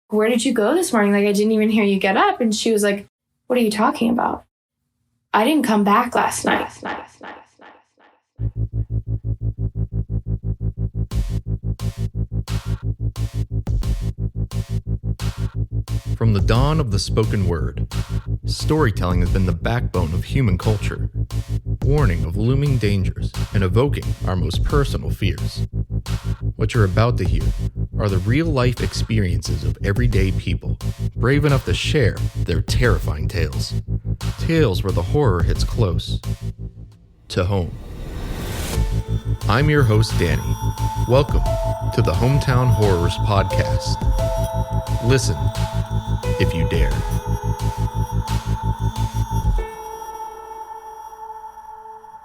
where did you go this morning? Like, I didn't even hear you get up. And she was like, what are you talking about? I didn't come back last night. From the dawn of the spoken word, storytelling has been the backbone of human culture, warning of looming dangers and evoking our most personal fears. What you're about to hear are the real-life experiences of everyday people, brave enough to share their terrifying tales. Tales where the horror hits close to home. I'm your host, Danny. Welcome to the Hometown Horrors Podcast. Listen if you dare.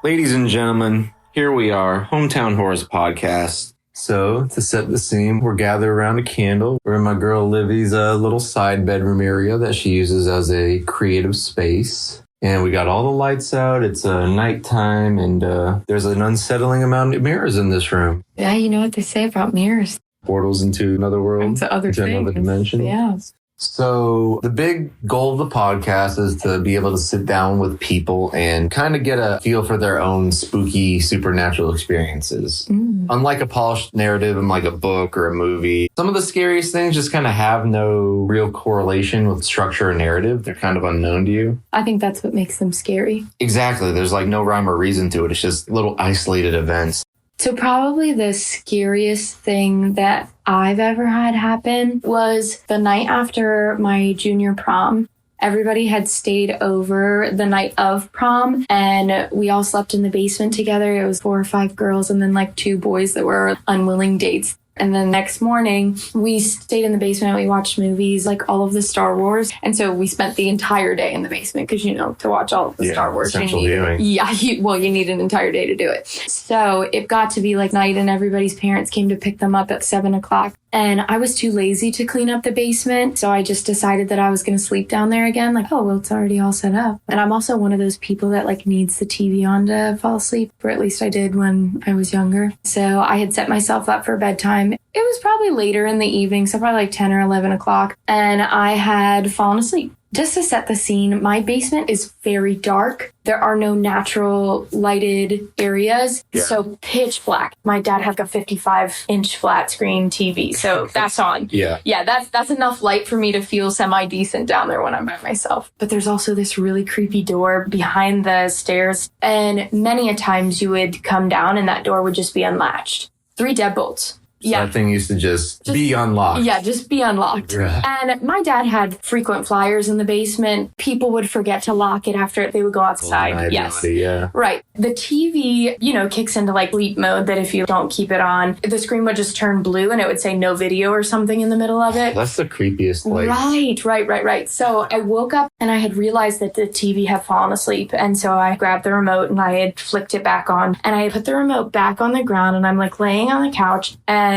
Ladies and gentlemen, here we are, Hometown Horrors Podcast. So, to set the scene, we're gathered around a candle. We're in my girl Olivia's little side bedroom area that she uses as a creative space. And we got all the lights out. It's nighttime, and there's an unsettling amount of mirrors in this room. Yeah, you know what they say about mirrors. Portals into another world, into other things. Another dimension. Yeah. So the big goal of the podcast is to be able to sit down with people and kind of get a feel for their own spooky supernatural experiences. Unlike a polished narrative in like a book or a movie, some of the scariest things just kind of have no real correlation with structure or narrative. They're kind of unknown to you. I think that's what makes them scary. Exactly. There's like no rhyme or reason to it. It's just little isolated events. So probably the scariest thing that I've ever had happen was the night after my junior prom. Everybody had stayed over the night of prom, and we all slept in the basement together. It was 4 or 5 girls and then like 2 boys that were unwilling dates. And then next morning, we stayed in the basement. We watched movies, like all of the Star Wars. And so we spent the entire day in the basement because, you know, to watch all of the Star Wars, you need, you need an entire day to do it. So it got to be like night, and everybody's parents came to pick them up at 7 o'clock. And I was too lazy to clean up the basement. So I just decided that I was going to sleep down there again. Like, oh, well, it's already all set up. And I'm also one of those people that like needs the TV on to fall asleep, or at least I did when I was younger. So I had set myself up for bedtime. It was probably later in the evening, so probably like 10 or 11 o'clock. And I had fallen asleep. Just to set the scene, my basement is very dark. There are no natural lighted areas, so pitch black. My dad had a 55-inch flat screen TV, so that's on. Yeah, that's enough light for me to feel semi-decent down there when I'm by myself. But there's also this really creepy door behind the stairs, and many a times you would come down and that door would just be unlatched. 3 deadbolts. So that thing used to just be unlocked. Yeah, just be unlocked. Yeah. And my dad had frequent flyers in the basement. People would forget to lock it after they would go outside. Yes. Right. The TV, kicks into like sleep mode that if you don't keep it on, the screen would just turn blue and it would say no video or something in the middle of it. That's the creepiest place. Right. So I woke up and I had realized that the TV had fallen asleep. And so I grabbed the remote and I had flicked it back on. And I put the remote back on the ground and I'm like laying on the couch and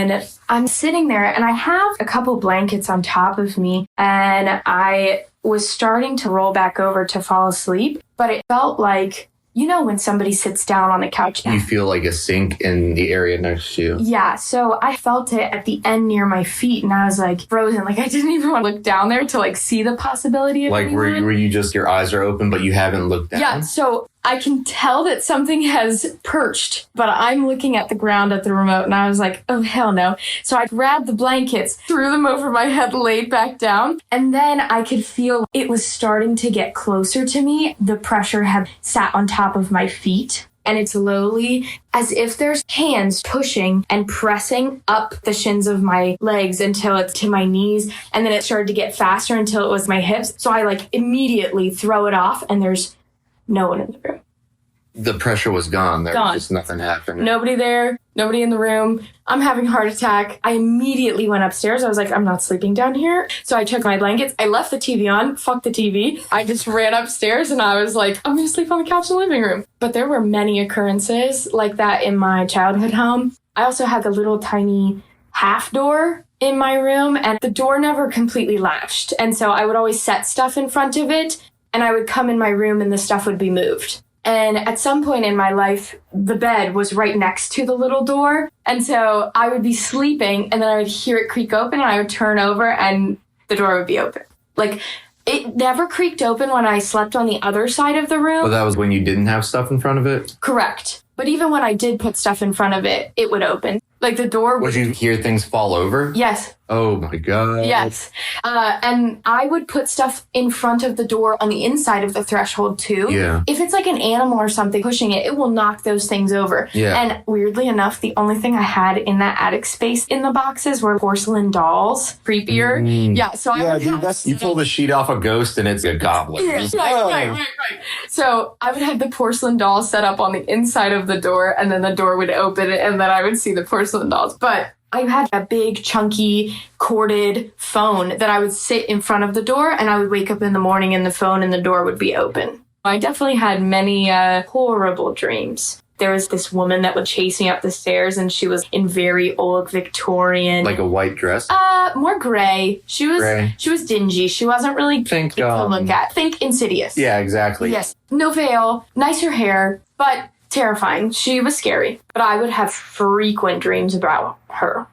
I'm sitting there and I have a couple blankets on top of me and I was starting to roll back over to fall asleep, but it felt like, when somebody sits down on the couch. You feel like a sink in the area next to you. Yeah, so I felt it at the end near my feet and I was like frozen. Like I didn't even want to look down there to like see the possibility of like anyone. were you just, your eyes are open, but you haven't looked down? Yeah, so I can tell that something has perched, but I'm looking at the ground at the remote and I was like, oh, hell no. So I grabbed the blankets, threw them over my head, laid back down, and then I could feel it was starting to get closer to me. The pressure had sat on top of my feet. And it's slowly, as if there's hands pushing and pressing up the shins of my legs until it's to my knees. And then it started to get faster until it was my hips. So I like immediately throw it off and there's no one in the room. The pressure was gone. There was just nothing happening. Nobody there. Nobody in the room. I'm having a heart attack. I immediately went upstairs. I was like, I'm not sleeping down here. So I took my blankets. I left the TV on. Fuck the TV. I just ran upstairs and I was like, I'm going to sleep on the couch in the living room. But there were many occurrences like that in my childhood home. I also had the little tiny half door in my room and the door never completely latched. And so I would always set stuff in front of it and I would come in my room and the stuff would be moved. And at some point in my life, the bed was right next to the little door. And so I would be sleeping and then I would hear it creak open and I would turn over and the door would be open. Like, it never creaked open when I slept on the other side of the room. But that was when you didn't have stuff in front of it? Correct. But even when I did put stuff in front of it, it would open. Like the door would you hear things fall over? Yes. Oh my God. Yes. And I would put stuff in front of the door on the inside of the threshold too. Yeah. If it's like an animal or something pushing it, it will knock those things over. Yeah. And weirdly enough, the only thing I had in that attic space in the boxes were porcelain dolls. Creepier. Yeah. So I would have you pull the sheet off a ghost and it's a goblin. Yeah, right. So I would have the porcelain dolls set up on the inside of the door, and then the door would open and then I would see the porcelain dolls. But I had a big, chunky, corded phone that I would sit in front of the door, and I would wake up in the morning and the phone and the door would be open. I definitely had many horrible dreams. There was this woman that would chase me up the stairs, and she was in very old Victorian. Like a white dress? More gray. She was dingy. She wasn't really good to look at. Think Insidious. Yeah, exactly. Yes. No veil, nicer hair, but terrifying. She was scary. But I would have frequent dreams about her.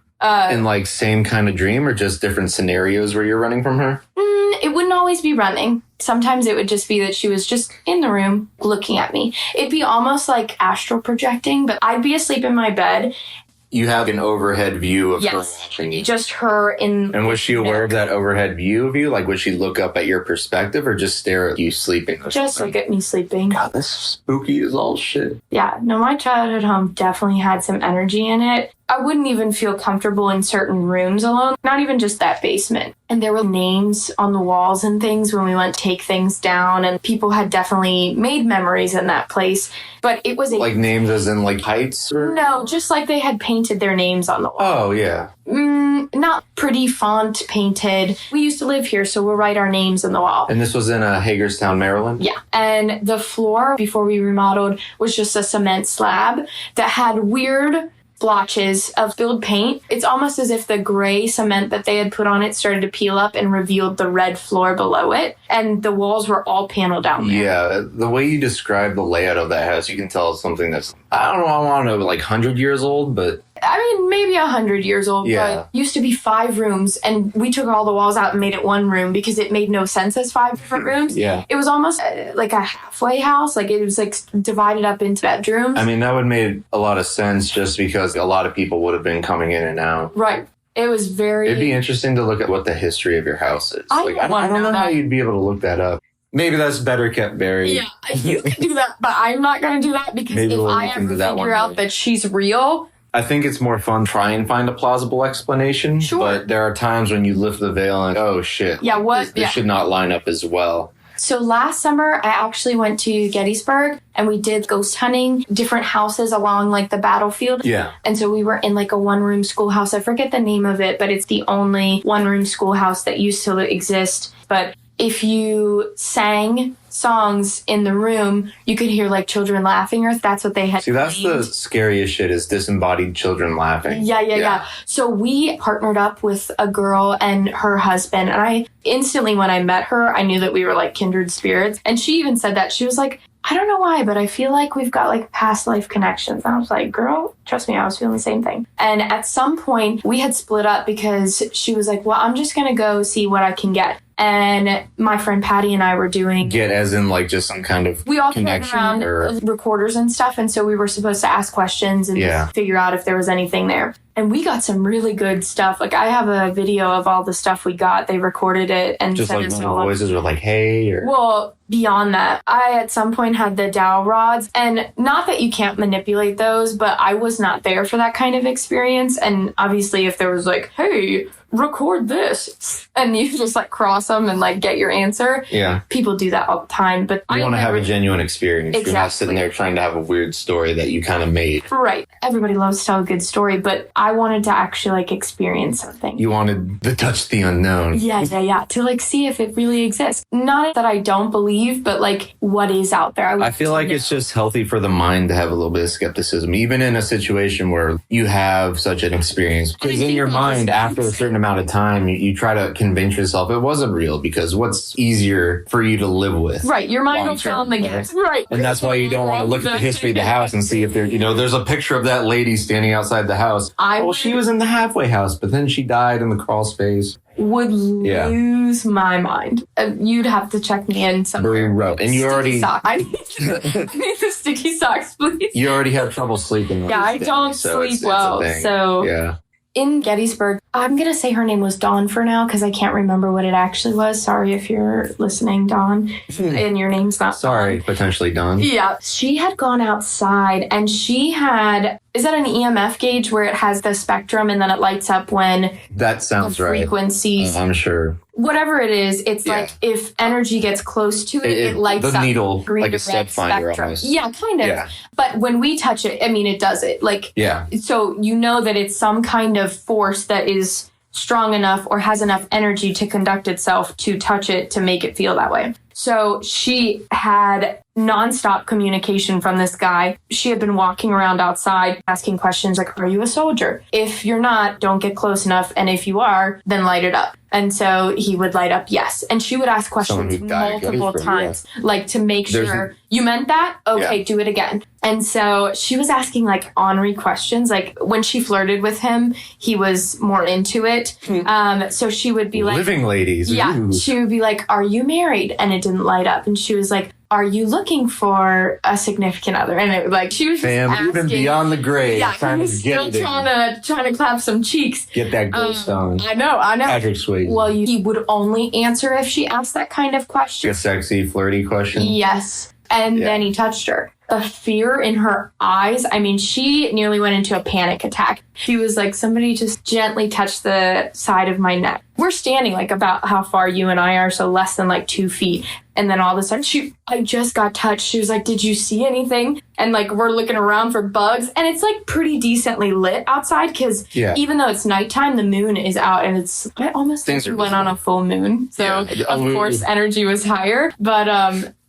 In like same kind of dream or just different scenarios where you're running from her? It wouldn't always be running. Sometimes it would just be that she was just in the room looking at me. It'd be almost like astral projecting, but I'd be asleep in my bed. You have an overhead view of her watching you. Just her in... And was she aware of that overhead view of you? Like, would she look up at your perspective or just stare at you sleeping? Just look at me sleeping. God, this spooky is all shit. Yeah, no, my childhood home definitely had some energy in it. I wouldn't even feel comfortable in certain rooms alone, not even just that basement. And there were names on the walls and things when we went to take things down, and people had definitely made memories in that place. But it was like names as in like heights? Or? No, just like they had painted their names on the wall. Oh, yeah. Not pretty font painted. We used to live here, so we'll write our names on the wall. And this was in Hagerstown, Maryland? Yeah. And the floor, before we remodeled, was just a cement slab that had weird blotches of spilled paint. It's almost as if the gray cement that they had put on it started to peel up and revealed the red floor below it. And the walls were all paneled down there. Yeah, the way you describe the layout of that house, you can tell it's something that's, I don't know, like 100 years old, but... I mean, maybe 100 years old, but used to be 5 rooms, and we took all the walls out and made it 1 room because it made no sense as 5 different rooms. Yeah. It was almost like a halfway house. Like, it was like divided up into bedrooms. I mean, that would make a lot of sense just because a lot of people would have been coming in and out. Right. It was very... It'd be interesting to look at what the history of your house is. I don't know how you'd be able to look that up. Maybe that's better kept buried. Yeah, you can do that, but I'm not going to do that because if I ever figure out that she's real... I think it's more fun to try and find a plausible explanation. Sure. But there are times when you lift the veil and, oh shit. Yeah, what? This should not line up as well. So last summer, I actually went to Gettysburg and we did ghost hunting, different houses along like the battlefield. Yeah. And so we were in like a 1-room schoolhouse. I forget the name of it, but it's the only 1-room schoolhouse that used to exist. But if you sang songs in the room, you could hear like children laughing, or that's what they had. See, that's the scariest shit is disembodied children laughing. Yeah. So we partnered up with a girl and her husband, and I instantly, when I met her, I knew that we were like kindred spirits. And she even said that. She was like, I don't know why, but I feel like we've got like past life connections. And I was like, girl, trust me, I was feeling the same thing. And at some point we had split up because she was like, well, I'm just going to go see what I can get. And my friend Patty and I were doing... Get as in like just some kind of we all connection? Around recorders and stuff. And so we were supposed to ask questions and figure out if there was anything there. And we got some really good stuff. Like, I have a video of all the stuff we got. They recorded it and just sent like us little all voices were like, hey, or... Well, beyond that, I at some point had the dowel rods. And not that you can't manipulate those, but I was not there for that kind of experience. And obviously, if there was like, hey, record this, and you just like cross them and like get your answer. Yeah. People do that all the time. But you want to have a genuine experience. Exactly. You're not sitting there trying to have a weird story that you kind of made. Right. Everybody loves to tell a good story, but I wanted to actually like experience something. You wanted to touch the unknown. Yeah. To like see if it really exists. Not that I don't believe, but like what is out there. I feel like it's just healthy for the mind to have a little bit of skepticism, even in a situation where you have such an experience. Because in your mind, after a certain amount of time, you try to convince yourself it wasn't real, because what's easier for you to live with? Right. Your mind will fill in the gaps. Right. And that's why you don't want to look at the history of the house and see if there's a picture of that lady standing outside the house. She was in the halfway house, but then she died in the crawl space. would Yeah. lose my mind. You'd have to check me in somewhere. Bro, and you Sticky already sock. I need the sticky socks, please. you already have trouble sleeping. Yeah, I don't sleep well. So yeah. in Gettysburg, I'm going to say her name was Dawn for now because I can't remember what it actually was. Sorry if you're listening, Dawn, and your name's not Sorry, Dawn. potentially Dawn. Yeah. She had gone outside and she had, is that an EMF gauge where it has the spectrum and then it lights up when That sounds the right. frequencies, I'm sure. whatever it is, it's Yeah. like if energy gets close to it lights the up. needle, green like to a step red finder spectrum. almost. Yeah, kind of. Yeah. But when we touch it, I mean, it does it. Like, Yeah. so you know that it's some kind of force that is strong enough or has enough energy to conduct itself to touch it to make it feel that way. So she had nonstop communication from this guy. She had been walking around outside asking questions like, are you a soldier? If you're not, don't get close enough. And if you are, then light it up. And so he would light up yes. And she would ask Someone questions who died at multiple Gettysburg, times, like to make There's sure you meant that. Okay, Yeah. do it again. And so she was asking like ornery questions. Like when she flirted with him, he was more into it. So she would be like, Living ladies. yeah, Ooh. she would be like, are you married? And it didn't light up. And she was like, are you looking for a significant other? And it like she was just Fam, asking, even beyond the grave, yeah, trying he to was get still it in. trying to clap some cheeks. Get that ghost on. I know. Patrick Swayze. Well, he would only answer if she asked that kind of question. a sexy, flirty question. Yes. And Yeah. then he touched her. The fear in her eyes, I mean, she nearly went into a panic attack. She was like, somebody just gently touched the side of my neck. We're standing like about how far you and I are, so less than like 2 feet. And then all of a sudden, I just got touched. She was like, did you see anything? And like, we're looking around for bugs. And it's like pretty decently lit outside because Yeah. even though it's nighttime, the moon is out and I almost Things think are we went on a full moon. So Yeah. of course, energy was higher. But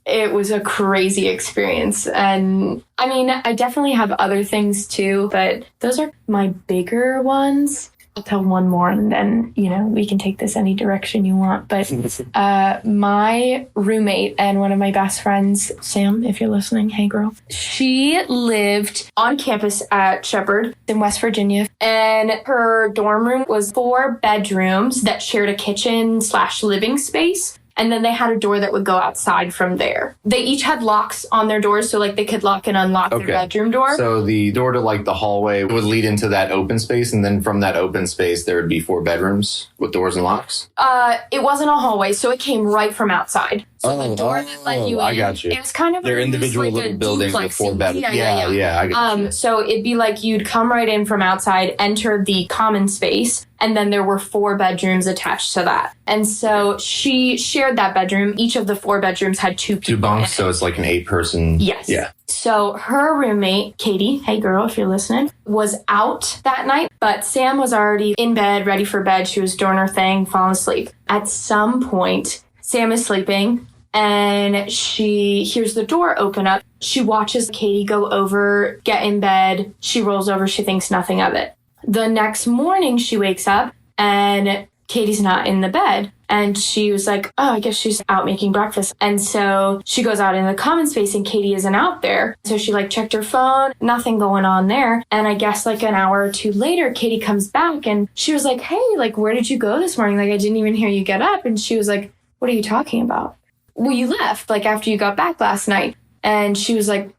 it was a crazy experience. And I mean, I definitely have other things too, but those are my bigger ones. I'll tell one more and then, we can take this any direction you want. But my roommate and one of my best friends, Sam, if you're listening, hey girl, she lived on campus at Shepherd in West Virginia. And her dorm room was 4 bedrooms that shared a kitchen/living space. And then they had a door that would go outside from there. They each had locks on their doors, so like they could lock and unlock their bedroom door. So the door to like the hallway would lead into that open space, and then from that open space there would be 4 bedrooms with doors and locks. It wasn't a hallway, so it came right from outside. So the door that let you in, I got you. it was kind of They're individual like little a buildings with 4 duplexy. bedrooms. Yeah, I got you. So it'd be like you'd come right in from outside, enter the common space, and then there were 4 bedrooms attached to that. And so she shared that bedroom. Each of the 4 bedrooms had 2 people. 2 bunks, in so it. it's like an 8-person. Yes. Yeah. So her roommate, Katie, hey girl, if you're listening, was out that night, but Sam was already in bed, ready for bed. She was doing her thing, falling asleep. At some point, Sam is sleeping and she hears the door open up. She watches Katie go over, get in bed. She rolls over. She thinks nothing of it. The next morning, she wakes up and Katie's not in the bed. And she was like, oh, I guess she's out making breakfast. And so she goes out in the common space and Katie isn't out there. So she checked her phone, nothing going on there. And I guess an hour or 2 later, Katie comes back and she was like, hey, where did you go this morning? I didn't even hear you get up. And she was like, what are you talking about? Well, you left after you got back last night. And she was like,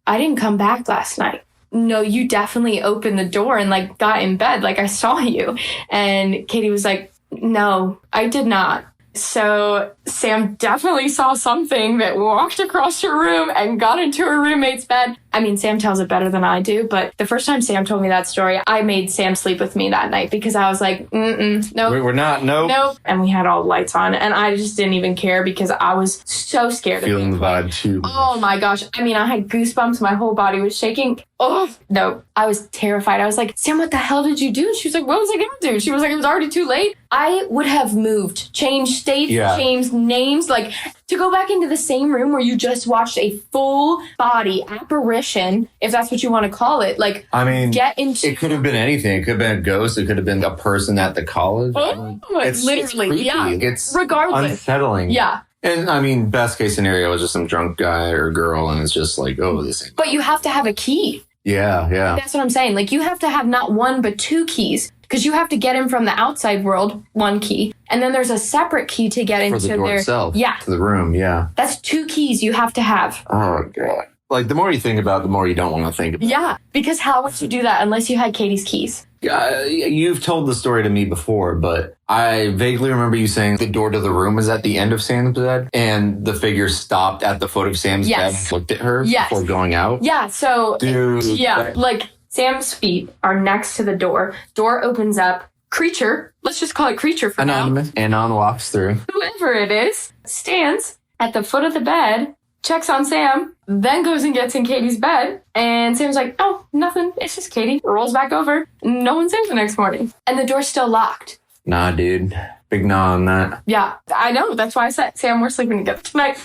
I didn't come back last night. No, you definitely opened the door and got in bed. I saw you. And Katie was like, no, I did not. So Sam definitely saw something that walked across her room and got into her roommate's bed. I mean, Sam tells it better than I do, but the first time Sam told me that story, I made Sam sleep with me that night because I was like, nope. We're not, nope. And we had all the lights on and I just didn't even care because I was so scared Feeling of the it. vibe too. Oh my gosh. I mean, I had goosebumps. My whole body was shaking. Oh, no. I was terrified. I was like, Sam, what the hell did you do? She was like, what was I going to do? She was like, it was already too late. I would have moved, changed states, changed names, to go back into the same room where you just watched a full body apparition, if that's what you want to call it. I mean, get into. It could have been anything. It could have been a ghost. It could have been a person at the college. It's literally, creepy. yeah. It's regardless. unsettling. Yeah. And I mean, best case scenario is just some drunk guy or girl, and it's just oh, this ain't. But you have to have a key. Yeah. That's what I'm saying. You have to have not 1, but 2 keys because you have to get in from the outside world, one key. And then there's a separate key to get into the door itself. Yeah. To the room, yeah. That's 2 keys you have to have. Oh, God. Like, the more you think about it, the more you don't want to think about it. Yeah, because how would you do that unless you had Katie's keys? You've told the story to me before, but I vaguely remember you saying the door to the room was at the end of Sam's bed, and the figure stopped at the foot of Sam's bed and looked at her before going out. Yeah, so... Dude. Yeah, like, Sam's feet are next to the door. Door opens up. Creature, let's just call it Creature for Anonymous. now. Anon walks through. Whoever it is, stands at the foot of the bed, checks on Sam, then goes and gets in Katie's bed. And Sam's like, oh, nothing. It's just Katie. Rolls back over. No one's there the next morning. And the door's still locked. Nah, dude. Big nah on that. Yeah, I know. That's why I said, Sam, we're sleeping together tonight.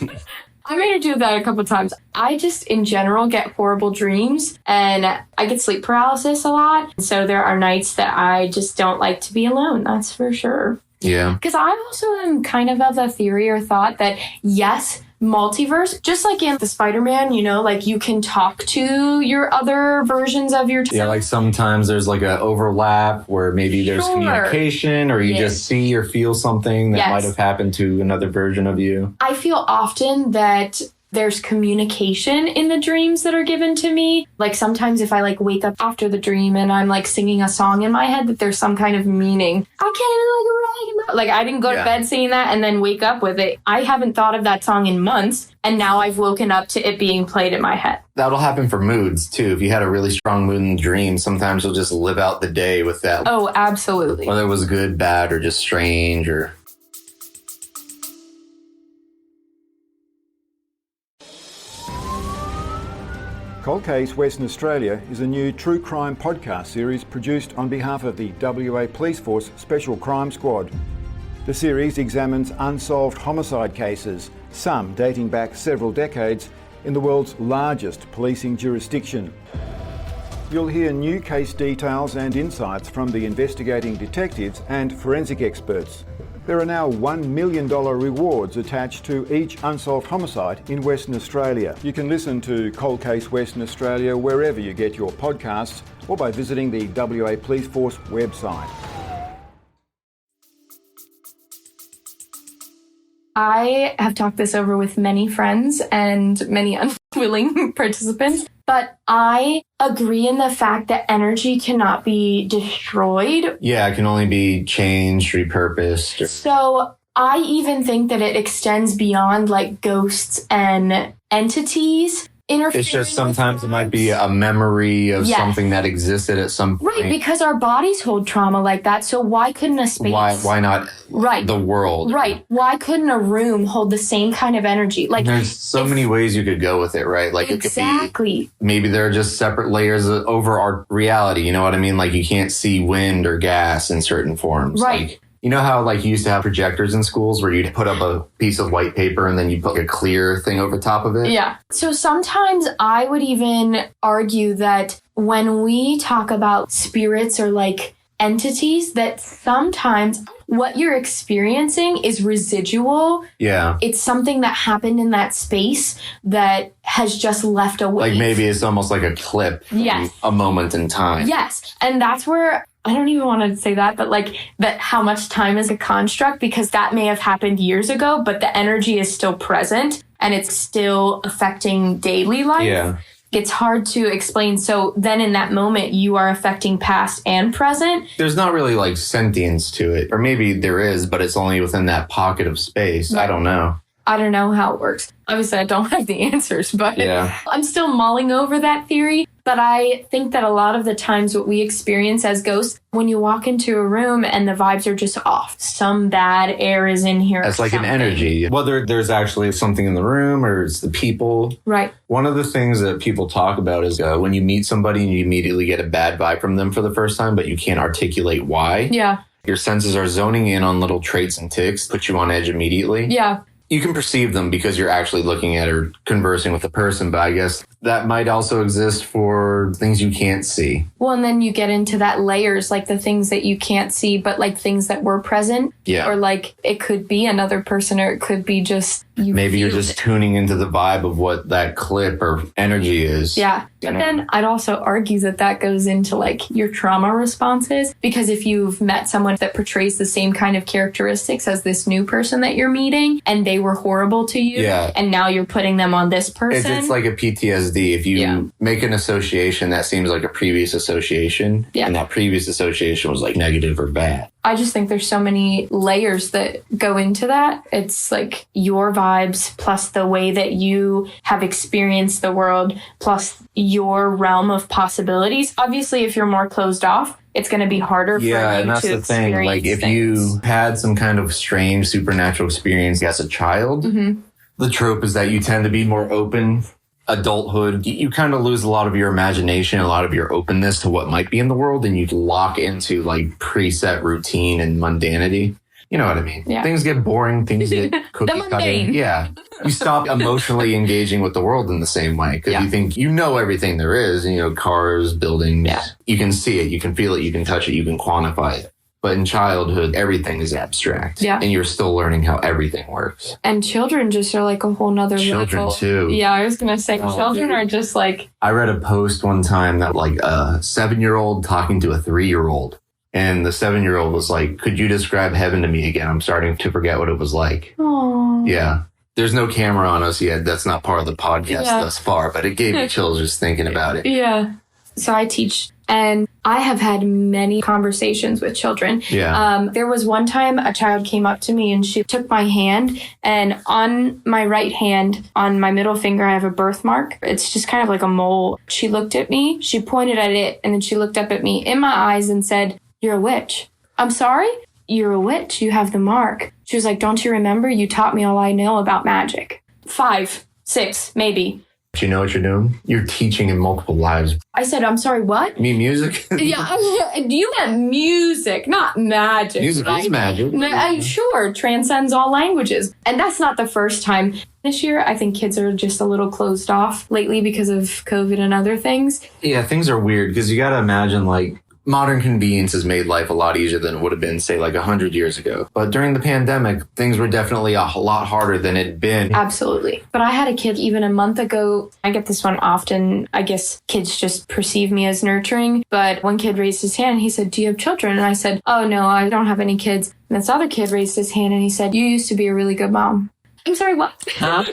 I made her do that a couple of times. I just, in general, get horrible dreams. And I get sleep paralysis a lot. So there are nights that I just don't like to be alone. That's for sure. Yeah. Because I also am kind of the theory or thought that, yes, multiverse, just like in the Spider-Man, you know, like you can talk to your other versions of your... Yeah, like sometimes there's like an overlap where maybe there's communication or you just see or feel something that might have happened to another version of you. I feel often that there's communication in the dreams that are given to me. Like sometimes if I like wake up after the dream and I'm like singing a song in my head, that there's some kind of meaning. Like I didn't go to bed singing that and then wake up with it. I haven't thought of that song in months. And now I've woken up to it being played in my head. That'll happen for moods too. If you had a really strong mood in the dream, sometimes you'll just live out the day with that. Oh, absolutely. Whether it was good, bad, or just strange or... Cold Case Western Australia is a new true crime podcast series produced on behalf of the WA Police Force Special Crime Squad. The series examines unsolved homicide cases, some dating back several decades, in the world's largest policing jurisdiction. You'll hear new case details and insights from the investigating detectives and forensic experts. There are now $1 million rewards attached to each unsolved homicide in Western Australia. You can listen to Cold Case Western Australia wherever you get your podcasts or by visiting the WA Police Force website. I have talked this over with many friends and many unwilling participants, but I agree in the fact that energy cannot be destroyed. Yeah, it can only be changed, repurposed. So I even think that it extends beyond like ghosts and entities. It's just sometimes it might be a memory of something that existed at some point. Right, because our bodies hold trauma like that. So why couldn't a space... Why not the world? Right. Why couldn't a room hold the same kind of energy? Like there's so many ways you could go with it, right? Like exactly. It could be, maybe there are just separate layers over our reality. You know what I mean? Like you can't see wind or gas in certain forms. Right. Like, you know how like you used to have projectors in schools where you'd put up a piece of white paper and then you put a clear thing over top of it? Yeah. So sometimes I would even argue that when we talk about spirits or like entities, that sometimes what you're experiencing is residual. Yeah. It's something that happened in that space that has just left a wave. Like maybe it's almost like a clip. Yes. A moment in time. Yes. And that's where... I don't even want to say that, but like that how much time is a construct, because that may have happened years ago, but the energy is still present and it's still affecting daily life. Yeah. It's hard to explain. So then in that moment, you are affecting past and present. There's not really like sentience to it, or maybe there is, but it's only within that pocket of space. Right. I don't know. I don't know how it works. Obviously, I don't have the answers, but I'm still mulling over that theory. But I think that a lot of the times what we experience as ghosts, when you walk into a room and the vibes are just off, some bad air is in here. It's like an energy. Whether there's actually something in the room or it's the people. Right. One of the things that people talk about is when you meet somebody and you immediately get a bad vibe from them for the first time, but you can't articulate why. Yeah. Your senses are zoning in on little traits and tics, put you on edge immediately. Yeah. You can perceive them because you're actually looking at or conversing with the person, but I guess that might also exist for things you can't see. Well, and then you get into that layers, like the things that you can't see, but like things that were present. Yeah. Or like it could be another person, or it could be just you. Maybe you're just it. tuning into the vibe of what that clip or energy is. Yeah. But then I'd also argue that that goes into like your trauma responses, because if you've met someone that portrays the same kind of characteristics as this new person that you're meeting and they were horrible to you, and now you're putting them on this person. It's like a PTSD. If you make an association that seems like a previous association, and that previous association was like negative or bad. I just think there's so many layers that go into that. It's like your vibes plus the way that you have experienced the world plus your realm of possibilities. Obviously, if you're more closed off, it's going to be harder for you to experience. Yeah, and that's the thing. Like if you had some kind of strange supernatural experience as a child, the trope is that you tend to be more open. Adulthood, you kind of lose a lot of your imagination, a lot of your openness to what might be in the world, and you lock into like preset routine and mundanity. You know what I mean? Yeah. Things get boring, things get cookie cutting. Yeah. You stop emotionally engaging with the world in the same way because you think you know everything there is, cars, buildings. Yeah. You can see it, you can feel it, you can touch it, you can quantify it. But in childhood, everything is abstract. Yeah. And you're still learning how everything works. And children just are like a whole nother level. Children too. Yeah, I was going to say, children are just like... I read a post one time that like a 7-year-old talking to a 3-year-old. And the 7-year-old was like, could you describe heaven to me again? I'm starting to forget what it was like. Aww. Yeah. There's no camera on us yet. That's not part of the podcast thus far. But it gave me chills just thinking about it. Yeah. So I teach... And I have had many conversations with children. Yeah. There was one time a child came up to me and she took my hand, and on my right hand, on my middle finger, I have a birthmark. It's just kind of like a mole. She looked at me, she pointed at it, and then she looked up at me in my eyes and said, "You're a witch." "I'm sorry?" "You're a witch. You have the mark." She was like, "Don't you remember? You taught me all I know about magic." 5, 6, maybe. Do you know what you're doing? You're teaching in multiple lives. I said, "I'm sorry, what?" You mean music? Yeah, you meant music, not magic. Music is magic. Sure, transcends all languages. And that's not the first time. This year, I think kids are just a little closed off lately because of COVID and other things. Yeah, things are weird because you got to imagine like modern convenience has made life a lot easier than it would have been, say, like 100 years ago. But during the pandemic, things were definitely a lot harder than it'd been. Absolutely. But I had a kid even a month ago. I get this one often. I guess kids just perceive me as nurturing. But one kid raised his hand and he said, "Do you have children?" And I said, "Oh, no, I don't have any kids." And this other kid raised his hand and he said, "You used to be a really good mom." I'm sorry, what? Huh?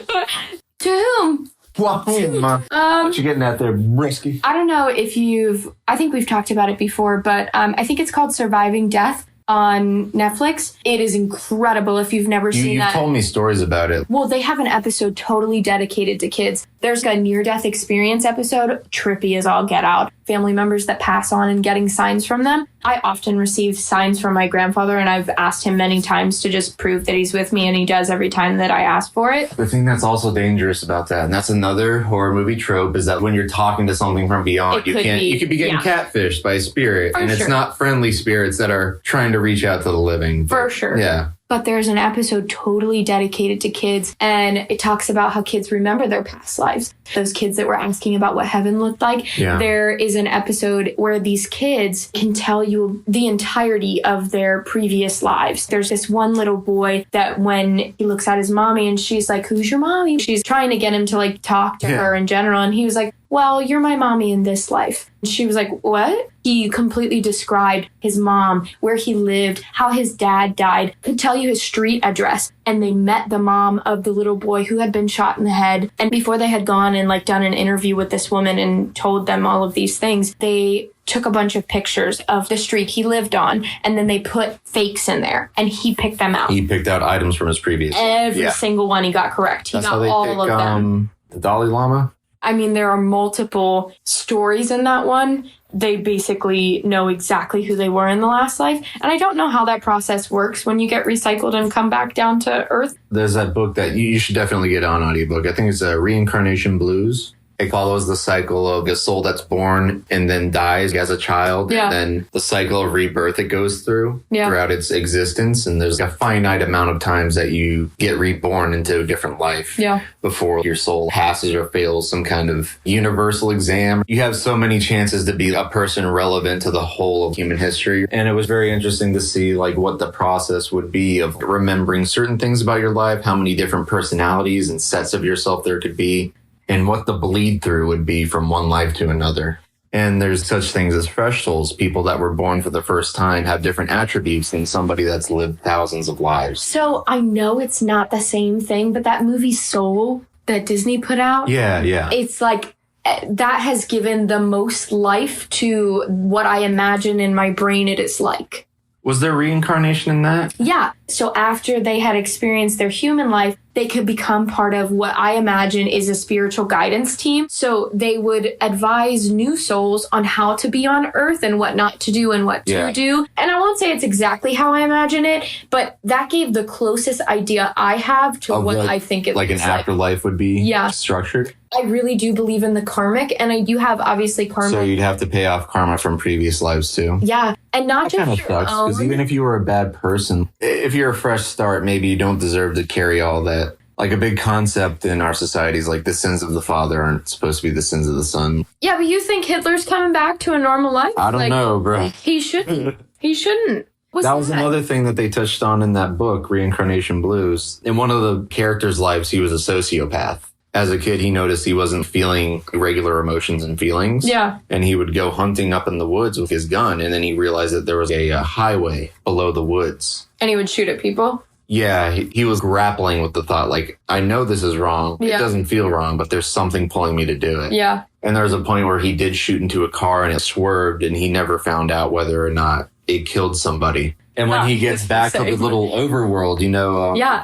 To whom? What you getting at there, Risky? I don't know if I think we've talked about it before, but I think it's called Surviving Death on Netflix. It is incredible if you've never seen that. You've told me stories about it. Well, they have an episode totally dedicated to kids. There's a near-death experience episode, trippy as all get out. Family members that pass on and getting signs from them. I often receive signs from my grandfather, and I've asked him many times to just prove that he's with me, and he does every time that I ask for it. The thing that's also dangerous about that, and that's another horror movie trope, is that when you're talking to something from beyond, you could be getting catfished by a spirit, and it's not friendly spirits that are trying to reach out to the living. For sure. Yeah. But there's an episode totally dedicated to kids, and it talks about how kids remember their past lives. Those kids that were asking about what heaven looked like. Yeah. There is an episode where these kids can tell you the entirety of their previous lives. There's this one little boy that when he looks at his mommy and she's like, "Who's your mommy?" She's trying to get him to like talk to her in general. And he was like, "Well, you're my mommy in this life." And she was like, "What?" He completely described his mom, where he lived, how his dad died, could tell you his street address. And they met the mom of the little boy who had been shot in the head. And before they had gone and like done an interview with this woman and told them all of these things, they took a bunch of pictures of the street he lived on, and then they put fakes in there, and he picked them out. He picked out items from his previous. Every single one he got correct. He got all of them. The Dalai Lama? I mean, there are multiple stories in that one. They basically know exactly who they were in the last life. And I don't know how that process works when you get recycled and come back down to Earth. There's that book that you should definitely get on audiobook. I think it's Reincarnation Blues. It follows the cycle of a soul that's born and then dies as a child. Yeah. And then the cycle of rebirth it goes through throughout its existence. And there's a finite amount of times that you get reborn into a different life before your soul passes or fails some kind of universal exam. You have so many chances to be a person relevant to the whole of human history. And it was very interesting to see like what the process would be of remembering certain things about your life, how many different personalities and sets of yourself there could be, and what the bleed through would be from one life to another. And there's such things as fresh souls. People that were born for the first time have different attributes than somebody that's lived thousands of lives. So I know it's not the same thing, but that movie Soul that Disney put out. Yeah. It's like that has given the most life to what I imagine in my brain it is like. Was there reincarnation in that? Yeah. So after they had experienced their human life, they could become part of what I imagine is a spiritual guidance team. So they would advise new souls on how to be on Earth and what not to do and what to do. And I won't say it's exactly how I imagine it, but that gave the closest idea I have to what I think it like looks an afterlife would be structured. I really do believe in the karmic, and I do have obviously karma. So you'd have to pay off karma from previous lives too. Yeah, and not that just kind of your sucks, own. because even if you were a bad person, if you're a fresh start, maybe you don't deserve to carry all that. Like a big concept in our society is like the sins of the father aren't supposed to be the sins of the son. Yeah, but you think Hitler's coming back to a normal life? I don't know, bro. He shouldn't. He shouldn't. That was another thing that they touched on in that book, Reincarnation Blues. In one of the characters' lives, he was a sociopath. As a kid, he noticed he wasn't feeling regular emotions and feelings. Yeah. And he would go hunting up in the woods with his gun. And then he realized that there was a highway below the woods. And he would shoot at people? Yeah, he was grappling with the thought, like, I know this is wrong. Yeah. It doesn't feel wrong, but there's something pulling me to do it. Yeah. And there was a point where he did shoot into a car and it swerved, and he never found out whether or not it killed somebody. And when he gets back to the little overworld,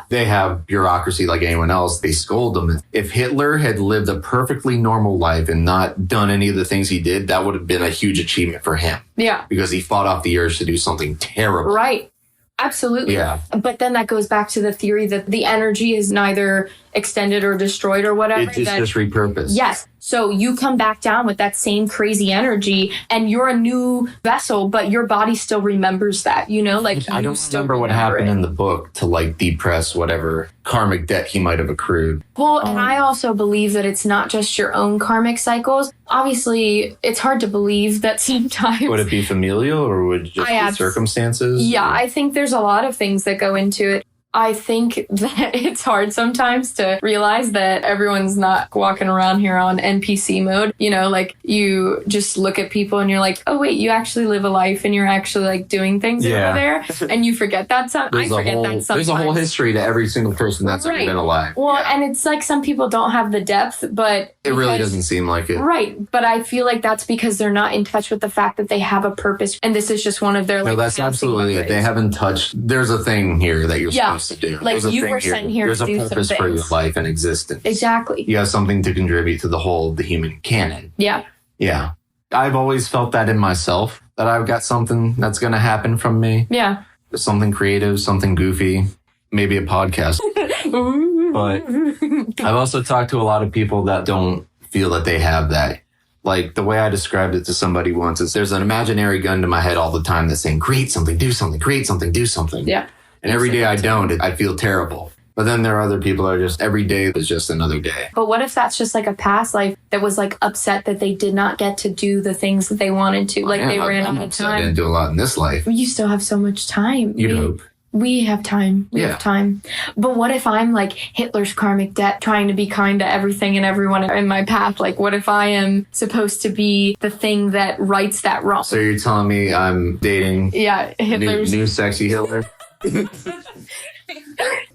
they have bureaucracy like anyone else. They scold him. If Hitler had lived a perfectly normal life and not done any of the things he did, that would have been a huge achievement for him. Yeah. Because he fought off the urge to do something terrible. Right. Absolutely. Yeah. But then that goes back to the theory that the energy is neither extended or destroyed or whatever. It's just repurposed. Yes. So you come back down with that same crazy energy and you're a new vessel, but your body still remembers that, like I don't remember what happened in the book to like depress whatever karmic debt he might have accrued. Well, and I also believe that it's not just your own karmic cycles. Obviously, it's hard to believe that sometimes. Would it be familial or would it just be circumstances? Yeah, I think there's a lot of things that go into it. I think that it's hard sometimes to realize that everyone's not walking around here on NPC mode. Like you just look at people and you're like, oh, wait, you actually live a life and you're actually like doing things over there. And you forget that. I forget that sometimes. There's a whole history to every single person that's ever been alive. Well, and it's like some people don't have the depth, but it really doesn't seem like it. Right. But I feel like that's because they're not in touch with the fact that they have a purpose. And this is just one of their No, that's absolutely it. They haven't touched. There's a thing here that you're supposed to do. Like you were sent here There's to do a purpose for your life and existence. Exactly. You have something to contribute to the whole of the human canon. Yeah. Yeah. I've always felt that in myself, that I've got something that's going to happen from me. Yeah. Something creative, something goofy, maybe a podcast. But I've also talked to a lot of people that don't feel that they have that. Like the way I described it to somebody once is there's an imaginary gun to my head all the time that's saying, create something, do something, create something, do something. Yeah. And every day I don't, I feel terrible. But then there are other people that are just, every day is just another day. But what if that's just like a past life that was like upset that they did not get to do the things that they wanted to? Like they ran out of time. I didn't do a lot in this life. You still have so much time. You'd hope. We have time. We have time. But what if I'm like Hitler's karmic debt, trying to be kind to everything and everyone in my path? Like, what if I am supposed to be the thing that rights that wrong? So you're telling me I'm dating Hitler's new sexy Hitler?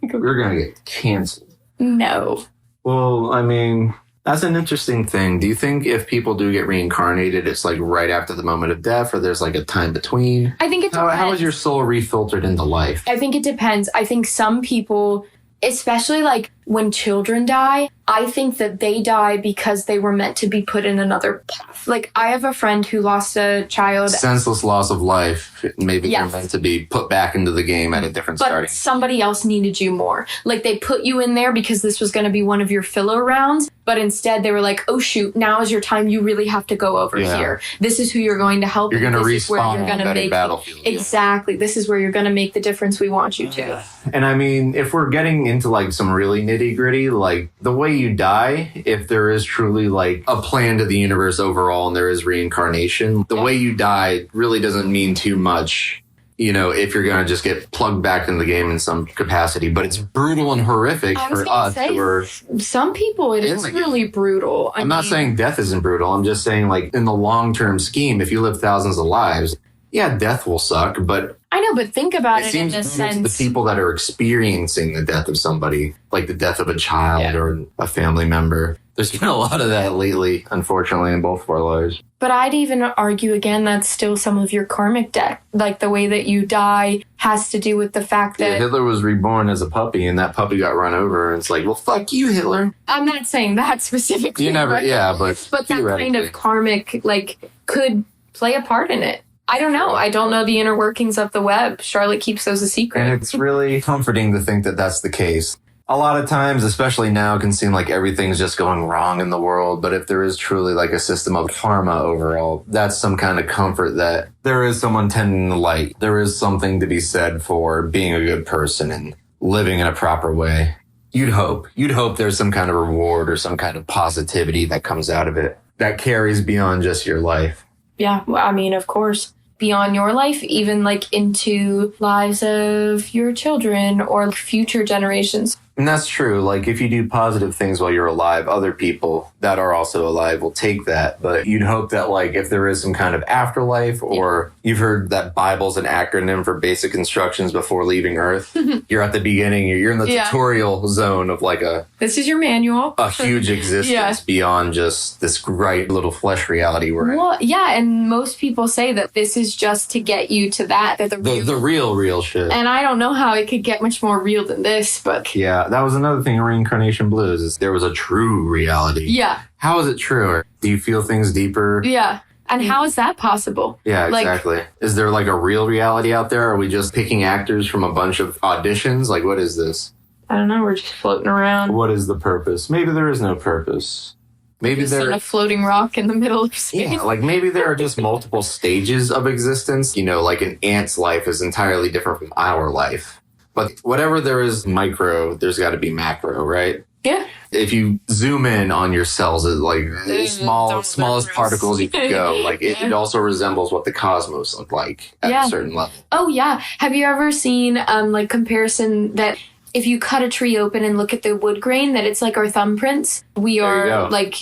We're going to get canceled. No. Well, I mean, that's an interesting thing. Do you think if people do get reincarnated, it's like right after the moment of death, or there's like a time between? I think it depends. How is your soul refiltered into life? I think it depends. I think some people, especially like when children die, I think that they die because they were meant to be put in another path. Like, I have a friend who lost a child. Senseless loss of life. Maybe Yes. they're meant to be put back into the game at a different But starting. somebody else needed you more. Like, they put you in there because this was going to be one of your filler rounds. But instead, they were like, oh, shoot, now is your time. You really have to go over here. This is who you're going to help. You're going to This is where respawn you're on gonna that battlefield. Exactly. This is where you're going to make the difference we want you to. And I mean, if we're getting into like some really nitty gritty, like the way you die, if there is truly like a plan to the universe overall and there is reincarnation, the way you die really doesn't mean too much, you know, if you're going to just get plugged back in the game in some capacity. But it's brutal and horrific for us. Some people, it is really brutal. I'm not saying death isn't brutal. I'm just saying, like, in the long-term scheme, if you live thousands of lives, yeah, death will suck, but I know, but think about it in a seems sense. the people that are experiencing the death of somebody, like the death of a child or a family member, there's been a lot of that lately, unfortunately, in both of our lives. But I'd even argue again that's still some of your karmic debt. Like, the way that you die has to do with the fact that Hitler was reborn as a puppy, and that puppy got run over, and it's like, well, fuck you, Hitler. I'm not saying that specifically. You never, but that kind of karmic, like, could play a part in it. I don't know. I don't know the inner workings of the web. Charlotte keeps those a secret. And it's really comforting to think that that's the case. A lot of times, especially now, it can seem like everything's just going wrong in the world. But if there is truly like a system of karma overall, that's some kind of comfort that there is someone tending the light. There is something to be said for being a good person and living in a proper way. You'd hope there's some kind of reward or some kind of positivity that comes out of it that carries beyond just your life. Yeah, well, I mean, of course. Beyond your life, even like into lives of your children or future generations. And that's true. Like, if you do positive things while you're alive, other people that are also alive will take that. But you'd hope that, like, if there is some kind of afterlife, or you've heard that Bible's an acronym for basic instructions before leaving Earth. You're at the beginning. You're in the tutorial zone of like this is your manual. A huge existence beyond just this great little flesh reality we're in. Well, yeah, and most people say that this is just to get you to that. The real shit. And I don't know how it could get much more real than this, but yeah, that was another thing in Reincarnation Blues, is there was a true reality. Yeah. How is it true? Do you feel things deeper? Yeah. And how is that possible? Yeah, exactly. Is there like a real reality out there? Or are we just picking actors from a bunch of auditions? Like, what is this? I don't know. We're just floating around. What is the purpose? Maybe there is no purpose. Maybe just on a floating rock in the middle of space. Yeah, like maybe there are just multiple stages of existence. You know, like an ant's life is entirely different from our life. But whatever there is micro, there's got to be macro, right? Yeah. If you zoom in on your cells, it's like the smallest particles you can go. Like it also resembles what the cosmos look like at a certain level. Oh, yeah. Have you ever seen like comparison that if you cut a tree open and look at the wood grain, that it's like our thumbprints? We are like,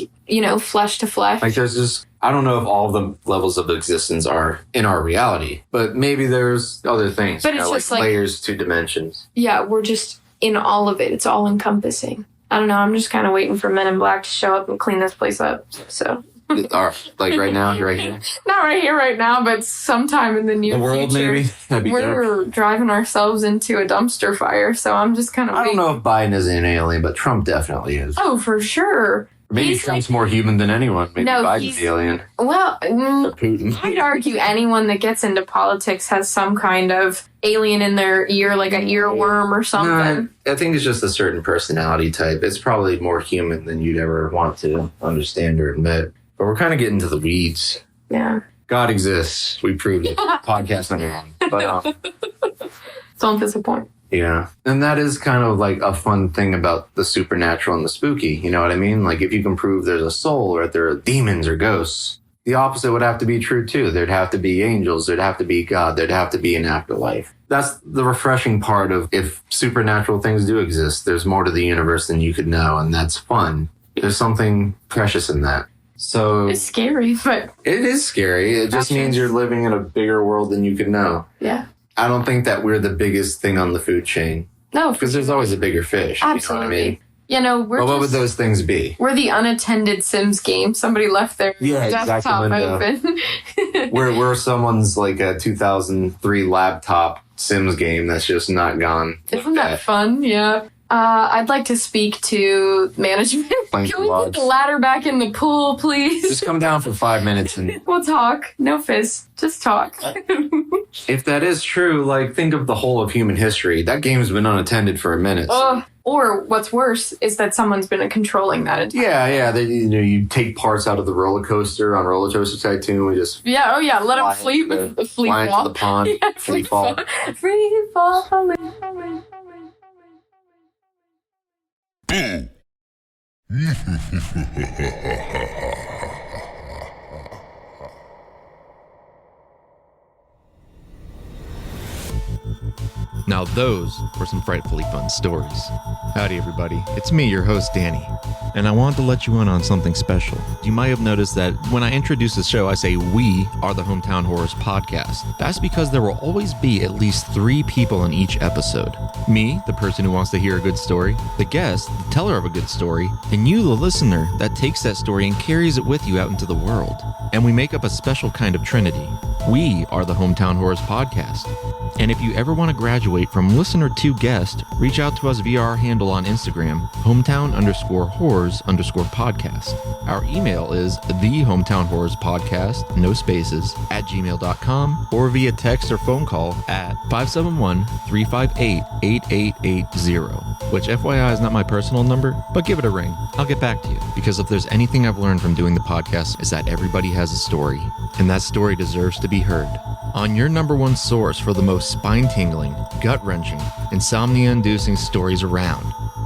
flesh to flesh. Like there's just, I don't know if all the levels of existence are in our reality, but maybe there's other things. But it's just like layers to dimensions. Yeah, we're just in all of it. It's all encompassing. I don't know. I'm just kind of waiting for Men in Black to show up and clean this place up. So. Like right now, you're right here? Not right here, right now, but sometime in the near future. The world, maybe? That'd be We're driving ourselves into a dumpster fire, so I'm just kind of I don't know if Biden is an alien, but Trump definitely is. Oh, for sure. Maybe Trump's more human than anyone. Maybe Biden's the alien. Well, Putin. I'd argue anyone that gets into politics has some kind of alien in their ear, like an earworm or something. No, I think it's just a certain personality type. It's probably more human than you'd ever want to understand or admit. But we're kind of getting to the weeds. Yeah. God exists. We proved it. Podcast number one. But don't disappoint. Yeah. And that is kind of like a fun thing about the supernatural and the spooky. You know what I mean? Like if you can prove there's a soul or if there are demons or ghosts, the opposite would have to be true too. There'd have to be angels. There'd have to be God. There'd have to be an afterlife. That's the refreshing part of if supernatural things do exist, there's more to the universe than you could know. And that's fun. There's something precious in that. So it's scary, but it is scary. It just means you're living in a bigger world than you could know. Yeah. I don't think that we're the biggest thing on the food chain. No. Because there's always a bigger fish. Absolutely. You know what I mean? What would those things be? We're the unattended Sims game. Somebody left their desktop open. we're someone's like a 2003 laptop Sims game that's just not gone. Isn't that fun? Yeah. I'd like to speak to management. Thank Can you, we put Lodge. the ladder back in the pool, please? Just come down for 5 minutes, and We'll talk. No fist. Just talk. if that is true, like, think of the whole of human history. That game's been unattended for a minute. Or what's worse is that someone's been controlling that entire. Yeah. You take parts out of the roller coaster on Roller Coaster Tycoon. We just Yeah, let them fly flee into the- flee fly into fall. the pond, Yeah, free fall. Free falling. Now those were some frightfully fun stories. Howdy everybody, it's me, your host Danny, and I wanted to let you in on something special. You might have noticed that when I introduce the show, I say we are the Hometown Horrors Podcast. That's because there will always be at least 3 people in each episode. Me, the person who wants to hear a good story, the guest, the teller of a good story, and you, the listener, that takes that story and carries it with you out into the world. And we make up a special kind of trinity. We are the Hometown Horrors Podcast. And if you ever want to graduate from listener to guest, reach out to us via our handle on Instagram, hometown_horrors_podcast. Our email is thehometownhorrorspodcast, no spaces, @gmail.com, or via text or phone call at 571-358-8880, which FYI is not my personal number, but give it a ring. I'll get back to you, because if there's anything I've learned from doing the podcast is that everybody has a story, and that story deserves to be heard. On your number one source for the most spine-tingling, gut-wrenching, insomnia-inducing stories around,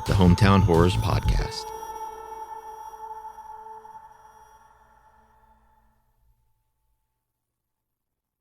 the Hometown Horrors Podcast.